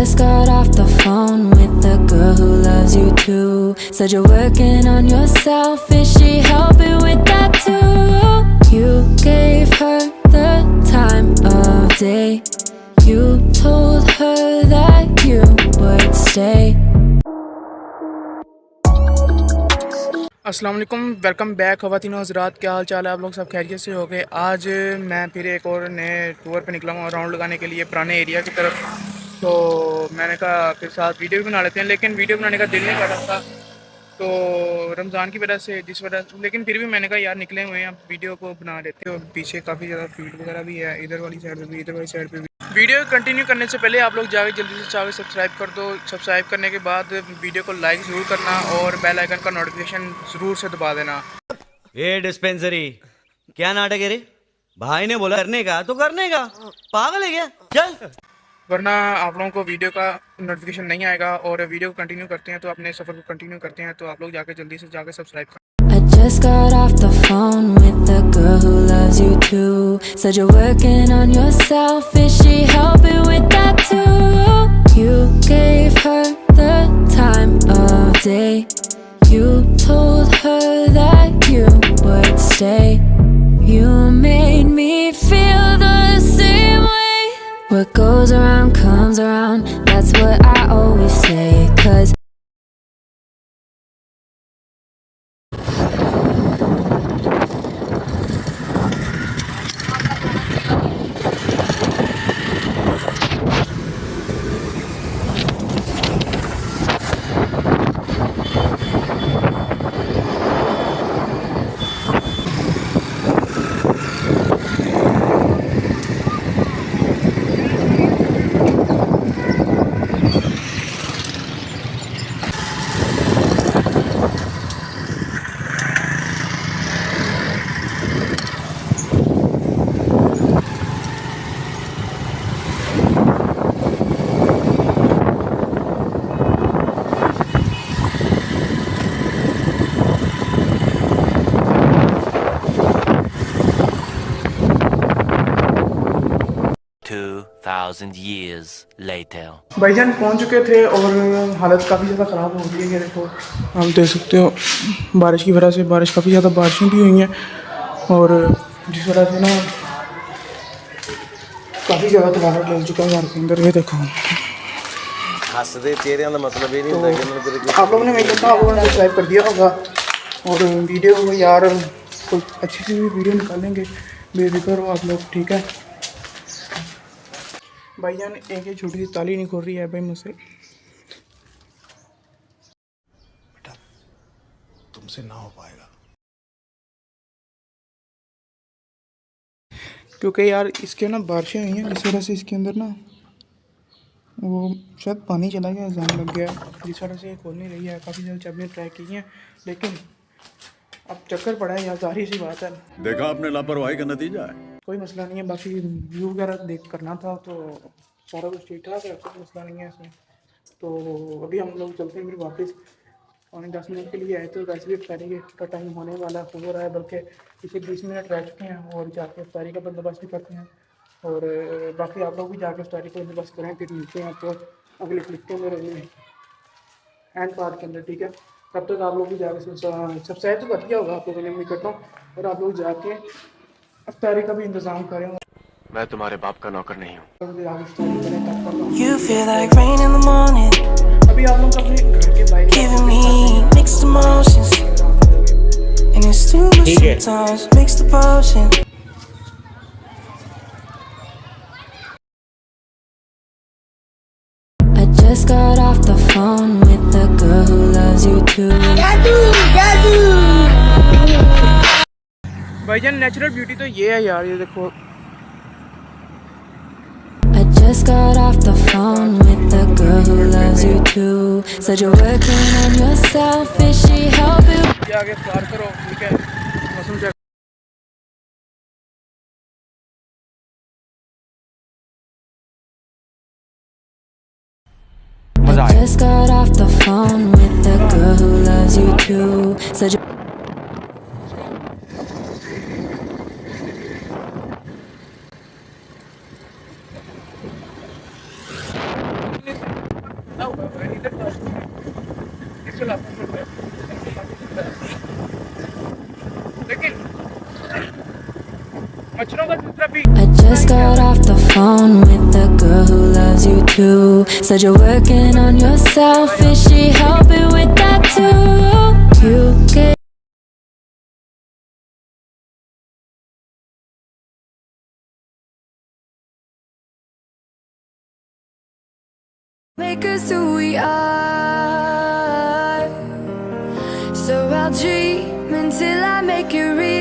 just got off the phone with the girl who loves you too. Said you're working on yourself, is she helping with that too? You gave her the time of day. You told her that you would stay. अस्सलाम वालेकुम, welcome back ख़वातीन हज़रात। क्या हाल चाल है? आप लोग सब खैरियत से हो गए? आज मैं फिर एक और नए टूर पे निकला हूँ राउंड लगाने के लिए पुराने एरिया की तरफ। तो मैंने कहा फिर साथ वीडियो भी बना लेते हैं, लेकिन वीडियो बनाने का दिल नहीं कर रहा था तो रमज़ान की वजह से लेकिन फिर भी मैंने कहा यार निकले हुए हैं, अब वीडियो को बना लेते हैं। पीछे काफ़ी ज़्यादा फील्ड वगैरह भी है, इधर वाली साइड पर भी, इधर वाली साइड पर भी। वीडियो कंटिन्यू करने से पहले आप लोग जाके जल्दी से जाके सब्सक्राइब कर दो। सब्सक्राइब करने के बाद वीडियो को लाइक ज़रूर करना और बेल आइकन का नोटिफिकेशन ज़रूर से दबा देना। ये डिस्पेंसरी क्या नाटक है रे? भाई ने बोला करने का तो करने का, पागल है क्या? चल, वरना आप लोगों को वीडियो का नोटिफिकेशन नहीं आएगा। और वीडियो को कंटिन्यू करते हैं तो अपने सफ़र को कंटिन्यू करते हैं, तो आप लोग जाके जल्दी से जाके सब्सक्राइब कर। I just got off the phone with the girl who loves you too. Said you're working on yourself, is she helping with that too? You gave her the time of day. You told her that you would stay. You made me feel the same way. What goes around comes around, that's what I always say. 'Cause years later. भाईजान पहुंच चुके थे और हालत काफ़ी ज़्यादा ख़राब हो गई है। ये देखो, आप देख सकते हो बारिश की वजह से, काफ़ी ज़्यादा बारिशें भी हुई हैं और जिस वजह से ना काफ़ी ज़्यादा तबादला लग चुका है घर के अंदर। ये देखो, हंसदे चेहरे का मतलब ये नहीं होता कि आप लोगों ने मेरे को सब्सक्राइब कर दिया होगा और वीडियो को यार कोई अच्छी सी भी वीडियो निकालेंगे, बेफिक्र हो आप लोग, ठीक है? भाईजान एक ही छोटी सी ताली नहीं खोल रही है भाई मुझसे। बेटा तुमसे ना हो पाएगा, क्योंकि यार इसके ना बारिशें हुई हैं जिस वजह से इसके अंदर ना वो शायद पानी चला गया, जाम लग गया, जिस वजह से ये खोल नहीं रही है। काफ़ी ज़्यादा चाबियाँ ट्राई की हैं लेकिन अब चक्कर पड़ा है यार, जाहिर सी बात है। देखा आपने लापरवाही का नतीजा है। कोई मसला नहीं है, बाकी व्यू वगैरह देख करना था तो सारा कुछ ठीक ठाक है, कोई मसला नहीं है इसमें। तो अभी हम लोग चलते हैं फिर वापस। 10 मिनट के लिए आए तो वैसे भी इफ्तारी का टाइम होने वाला हो रहा है, बल्कि पिछले 20 मिनट रह चुके हैं और जाके इफ्तारी का बंदोबस्त भी करते हैं। और बाकी आप लोग भी जाके इफ्तारी का बंदोबस्त करें, फिर मिलते हैं आपको अगले क्लिप के मेरे एंड पार्ट के अंदर, ठीक है? तब तक आप लोग भी जाके सब्सक्राइब तो कर दिया होगा आप लोगों ने, मैं करता हूँ, और आप लोग जाके इफ्तारी का भी इंतज़ाम करें। मैं तुम्हारे बाप का नौकर नहीं हूँ। you feel like rain in the morning, अभी आप लोग अपने घर के बाहर giving me mixed emotions, and it's too much sometimes. Mix the potion. I just got off the phone with the girl who loves you too. भाईजान natural beauty तो ये है यार, ये देखो। I just got off the phone with the girl who loves you too. Said you're working on yourself, is she helping? आगे पार करो, ठीक है? मौसम check. I just got off the phone with the girl who loves you too. Said you हुआ है इधर इसके लाता हूँ लेकिन मच्छरों का दूसरा भी I just got off the phone with the girl who loves you too. Said you're working on yourself. Is she helping with that too? You gave make us who we are. So I'll dream until I make it real.